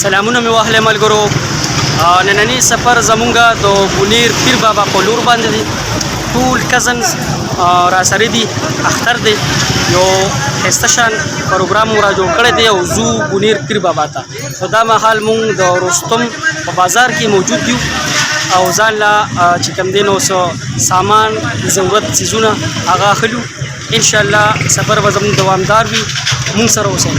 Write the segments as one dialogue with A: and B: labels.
A: سلامونه مې واخلې ملګرو. نننی سفر زمونږ د بونیر پیر بابا په لور باندې دی. ټول کزنز را سره دي، اختر دی، یو ښایسته شان پروګرام مو را جوړ کړی دی او ځو بونیر پیر بابا ته. نو دا مهال مونږ د رستم په بازار کې موجود یو او ځان له چې کوم دی نو څه سامان ضرورت څیزونه هغه اخلو. انشاءالله سفر به زموږ دوامدار وي، مونږ سره اوسئ.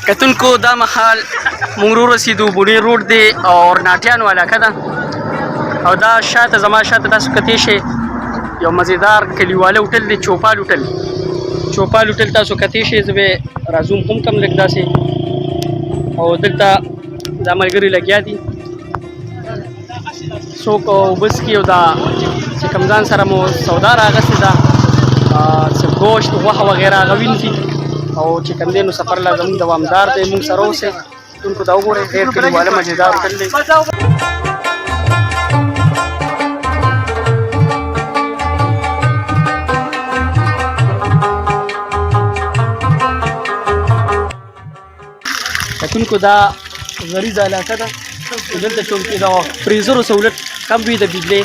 A: کتونکو دا مهال مونږ رسیدو بونیر روډ دی او ناټیانو علاقه ده او دا شاته زما شاته تاسو کتلی شئ یو مزیدار کلیواله هوټل دی، چوپال هوټل. چوپال هوټل تاسو کتلی شئ. زه به راځوم هم کم لږ داسې او دلته دا ملګري لګیا دي، څوک اوبه څښي او دا چې کوم ځان سره مو سودا راغستې ده څه ګوشت غوښه وغیره هغه وینځي او چې کوم دی نو سفر لا زموږ دوامدار دی، مونږ سره اوسئ. ټولکو دا وګورئ، ډېر کلیواله مزیدار هوټل دی. کتونکو دا غریزه علاقه ده، دلته چونکې د فریزرو سهولت کم وي د بجلۍ،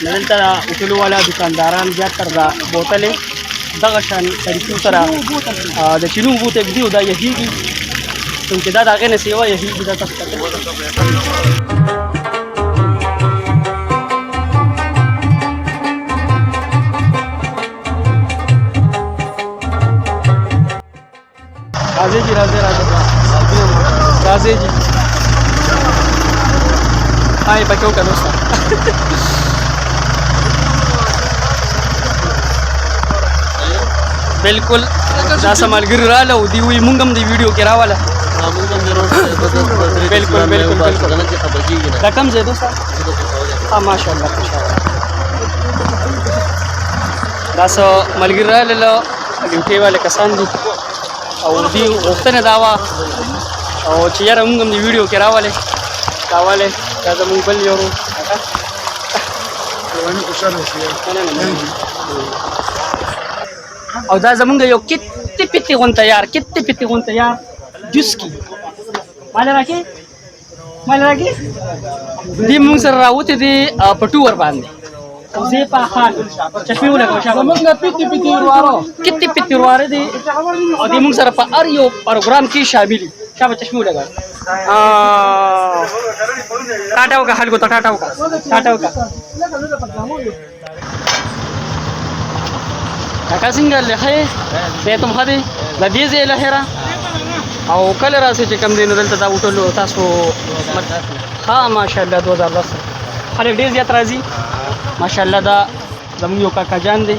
A: دلته هوټلو والا دکانداران زیاتره د بوتلې دغه شان طریقو سره د چینو اوبو ته ږدي او دا یخېږي، چونکې دا د هغې نه سیوا یخېږي. دا تاسو کتلی راځئ جي، راځئ راځئ جي. هاي پکې وکړه دوسته. بالکل دا څه ملګري راغله او دوی وایي مونږ هم د ویډیو کې راوله. بالکل بالکل بالکل. دا کوم ځای دوسته؟ ماشاءالله ماشاءالله. دا څه ملګري راغله ډیوټۍ والے کسان دي او دوی غوښتنه دا وه او چې یاره مونږ هم د ویډیو کې راولې دا زمونږ بل یو او دا زمونږ یو کتې پتې غونته یار جوسکي ماله راکې دې مونږ سره راوتې دي په ټور باندې زه په حال چشمې ولګوه شابه مونږ پتې ورواره دي او دې مونږ سره په هر یو پروګرام کې شامل دي. شابه چشمې ولګوه. ټاټا وکړه خلکو ته، ټاټا وکړه. کاکا څنګه لښه صحت هم ښه دی؟ د دې ځای له خیره او کله راسئ چې کوم دی نو دلته دا هوټل تاسو ها ماشاءالله 2010 خلک ډېر زیات راځي ماشاءالله. دا زموږ یو کاکا جان دی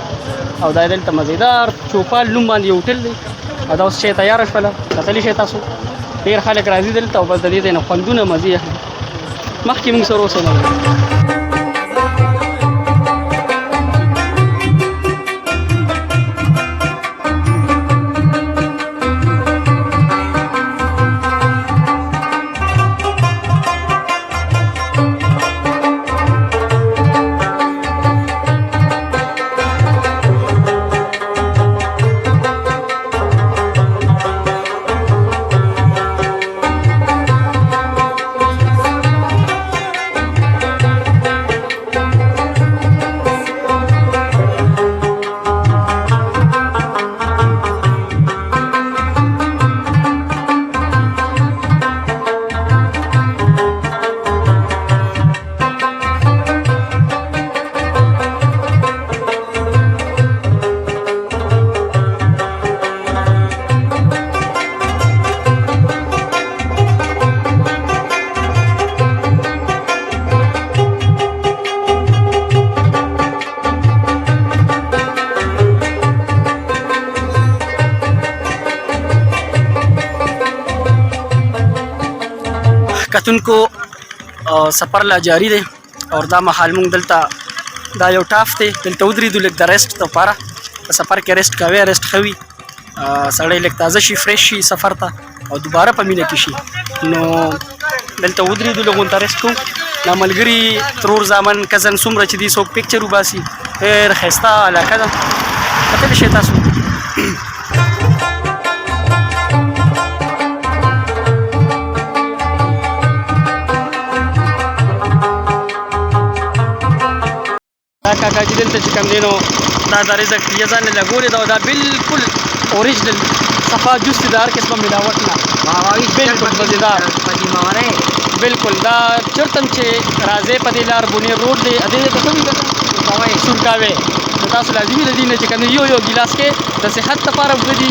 A: او دا دلته مزیدار چوپال نوم باندې یو هوټل دی او دا اوس شی تیاره شوله، کتلی شئ تاسو. ډېر خلک راځي دلته او بس د دې ځای نه خوندونه مزې اخلي. مخکې مونږ سره اوسئ. کتونکو سفر لا جاری دی او دا مهال مونږ دلته دا یو ټاف دی دلته ودرېدو لږ د ریسټ دپاره په سفر کې ریسټ کوي ریسټ ښه وي سړی لږ تازه شي فرېش شي سفر ته او دوباره په مینه کې شي نو دلته ودرېدو لږ ورته ریسټ کوو دا ملګري ترور زامن کزن څومره چې دي څوک پکچر وباسي ډېر ښایسته علاقه ده کتلی شئ تاسو دا کاکا چې دلته چې کوم دی نو دا د رزق یې ځان نه لګولې ده او دا بالکل اوریجنل صفا جوس دی د هر قسمه ملاوټ نه بالکل مزېدار بالکل دا چېرته هم چې راځئ په دې لار بونیر روډ دی دې ته څه وي درته سورکاوی نو تاسو لازمي د دې نه چې کوم یو ګیلاس کې د صحت لپاره اوبه دي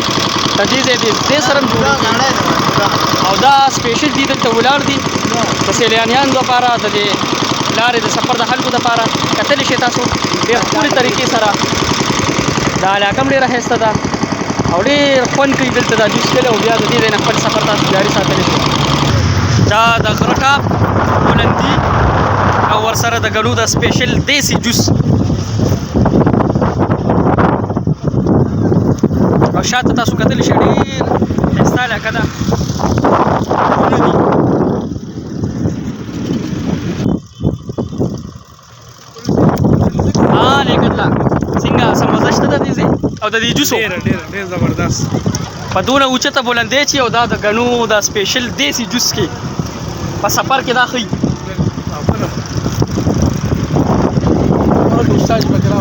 A: د دې ځای دې سره هم جوړېږي او دا سپیشل دي دلته ولاړ دي د سیلانیانو لپاره د دې لارې د سفر د خلکو لپاره کتلی شئ تاسو ډېر ښکلې طریقې سره دا علاقه هم ډېره ښایسته ده او ډېر خوند کوي دلته دا جوس کلی او بیا د دې ځای نه خپل سفر تاسو جاري ساتلی شئ دا د غره ټاپ بلندي او ورسره د ګنو د سپیشل دیسي جوس او شاته تاسو کتلی شئ ډېر ښایسته علاقه ده څنګه څه مزه شته د دې ځای او د دې جوسو
B: ډېر زبردست
A: په دونه اوچته بلندۍ چې او دا د ګنو دا سپیشل دیسي جوس کې په سفر کې دا ښیي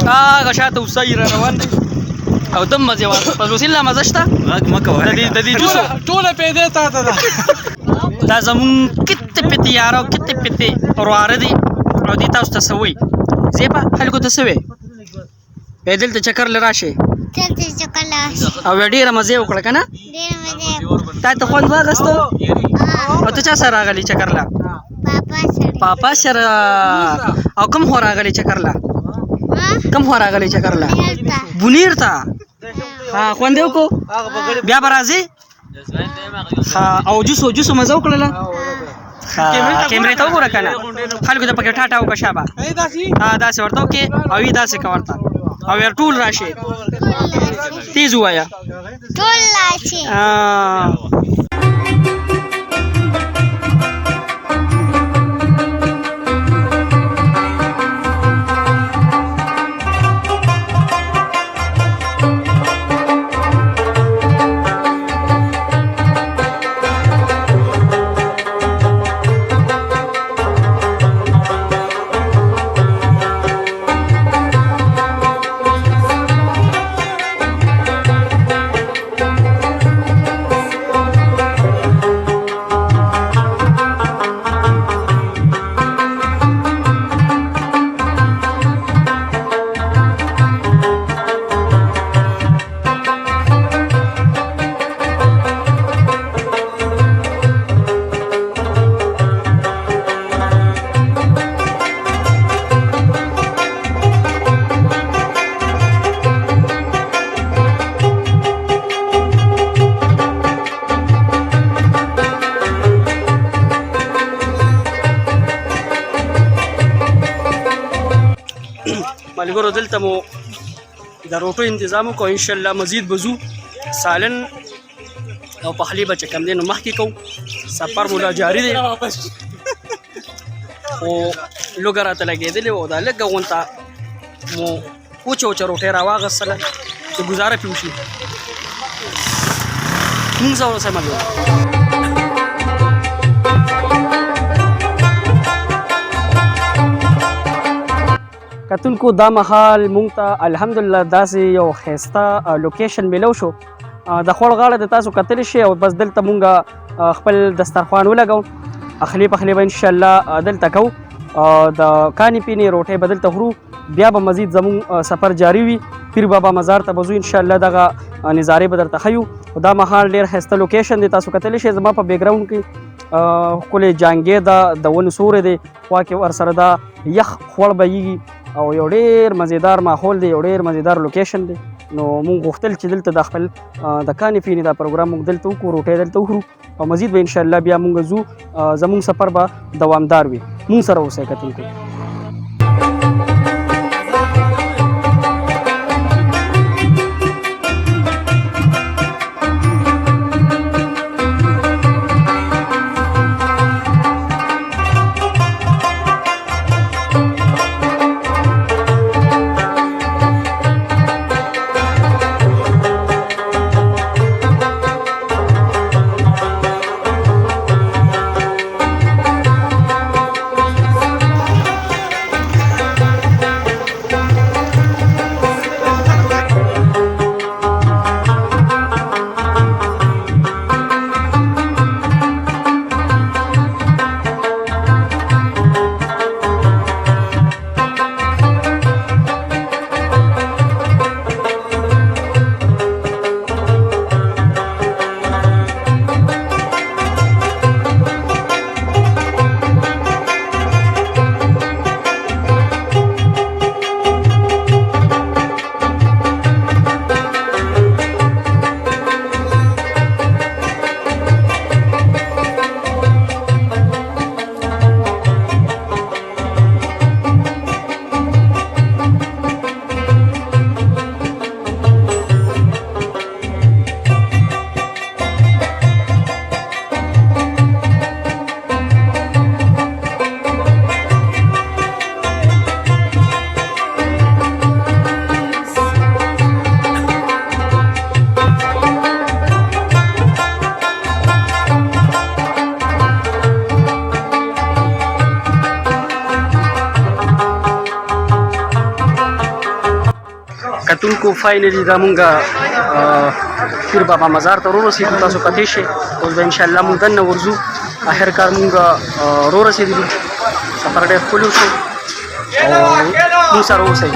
A: هغه شاته استاد را روان دی او دم مزې وار په وسیله مزه شته
B: غږ مه کوه
A: د دې جوسو
B: ټوله پیدې تا ته ده
A: دا زمونږ کتې پتې یاره او کتې پتې ورواره دي او دې تاسو ته څه وایي زیبا خلکو ته څه وایي بیا دلته چکر له راشئ او بیا ډېره مزې وکړه که نه تا ته خوند واخیستو او ته چا سره راغلی چکر له پاپا سره او کوم خوا راغلی چکر له کوم خوا راغلی چکر له بونیر ته خوند یې وکړو بیا به راځې او جوسو مزه وکړله کیمرې ته وګوره که نه خلکو ته پکې ټاټا وکړه شابه داسې ورته وکړې او یې داسې که ورته او یار ټول راشي تیز ووایه
C: ټول راشي
A: ملګرو دلته مو د روټو انتظام وکړو انشاءالله مزید به ځو سالن او پخلی به چې کوم دی نو مخکې کوو سفر مو لا جاري دی خو لوږه راته لګېدلې وه او دا لږه غونته مو وچه روټۍ راواغېستله چې ګزاره پرې وشي مونږ سره اوسئ ملګرو کتونکو دا مهال مونږ ته الحمدلله داسې یو ښایسته لوکیشن میلو شو د خوړ غاړه د تاسو کتلی شئ او بس دلته مونږ خپل دسترخوان ولګو اخلي پخلی به انشاءالله دلته کوو د کاني پینې روټۍ به دلته خورو بیا به مزید زمونږ سفر جاري وي پیر بابا مزار ته به ځو انشاءالله دغه نظارې به درته ښیو دا مهال ډېر ښایسته لوکیشن دی تاسو کتلی شئ زما په بیکګراونډ کې ښکلې جانګې ده د ونو سوری دی خوا کې ورسره دا یخ خوړ بهیږي او یو ډېر مزیدار ماحول دی یو ډېر مزیدار لوکیشن دی نو مونږ غوښتل چې دلته د خپل د کانې فینې دا پروګرام مونږ دلته وکړو روټۍ دلته وخورو او مزید به انشاءالله بیا مونږ ځو زمونږ سفر به دوامدار وي مونږ سره اوسئ کتونکو کتونکو فاینلی دا مونږه پیر بابا مزار ته ورسېدو تاسو پتې شئ اوس به انشاءالله مونږ دننه ورځو اخر کار مونږ ورسېدلو سفر ډېر ښکلی وشو او مونږ سره اوسئ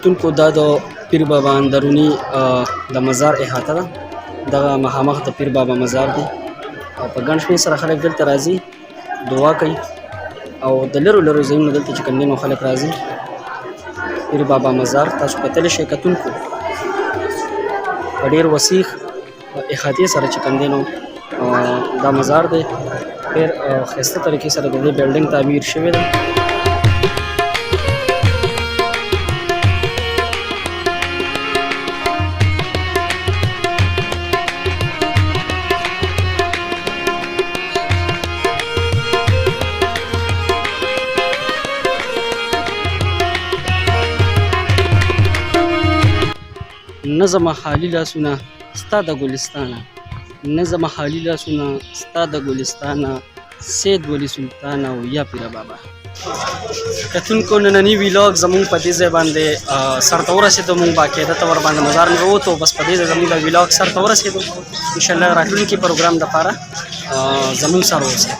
A: کتونکو دا د پیر بابا اندرونی د مزار احاطه ده دغه مخامخ د پیر بابا مزار دی او په ګڼ شمېر سره خلک دلته راځي دعا کوي او د لرو لرو ځایونو دلته چې کوم دي نو خلک راځي پیر بابا مزار تاسو کتلی شئ کتونکو په ډېر وسیع احاطې سره چې کوم دی نو دا مزار دی ډېر ښایسته طریقې سره د دې بلډینګ تعمیر شوی دی نظم خالی لاسونه ستا د ګلستانه نظم خالی لاسونه ستا د ګلستانه سید ولی سلطان او یا پیر بابا. کتونکو نننی ویلاګ زمونږ په دې ځای باندې سرته ورسېدو. مونږ باقاعده طور باندې مزار نه ووتو، بس په دې ځای زمونږ د ویلاګ سرته ورسېدو. انشاءالله راتلونکي پروګرام دپاره زمونږ سره اوسئ.